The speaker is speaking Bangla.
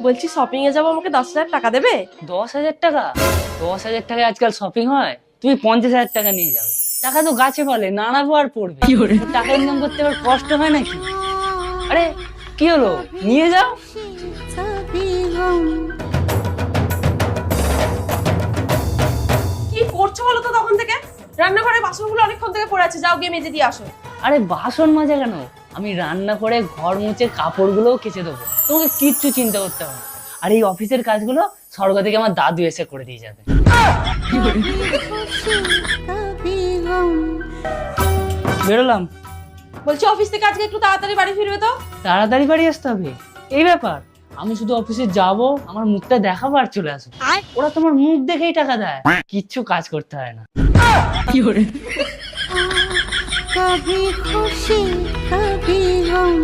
বলছি শপিং এ যাবো, আমাকে 10,000 টাকা দেবে? 10,000 টাকা? 10,000 টাকায় আজকাল শপিং হয়? তুমি 50,000 টাকা নিয়ে যাও। টাকা তো গাছে ফলে, নাড়াবো আর পড়বে। টাকা ইনকাম করতে আবার কষ্ট হয় নাকি? আরে কি হলো, নিয়ে যাও। কি করছো বলো তো তখন থেকে? রান্নাঘরে বাসনগুলো অনেকক্ষণ থেকে পড়ে আছে, যাও গিয়ে মেজে দিয়ে আসো। আরে বাসন মাজা কেন, আমি রান্না করে ঘর মুছে কাপড়গুলোও কেচে দেবো, তোমাকে কিচ্ছু চিন্তা করতে হবে না। আর এই অফিসের কাজগুলো স্বর্গ থেকে আমার দাদু এসে করে দিয়ে যাবে। বেরোলাম। বলছি অফিস থেকে আজকে একটু তাড়াতাড়ি বাড়ি ফিরবে তো। তাড়াতাড়ি বাড়ি আসতে হবে, এই ব্যাপার? আমি শুধু অফিসে যাব, আমার মুখটা দেখাবো আর চলে আসবো। ওরা তোমার মুখ দেখেই টাকা দেয়, কিচ্ছু কাজ করতে হয় না। कभी खुशी कभी गम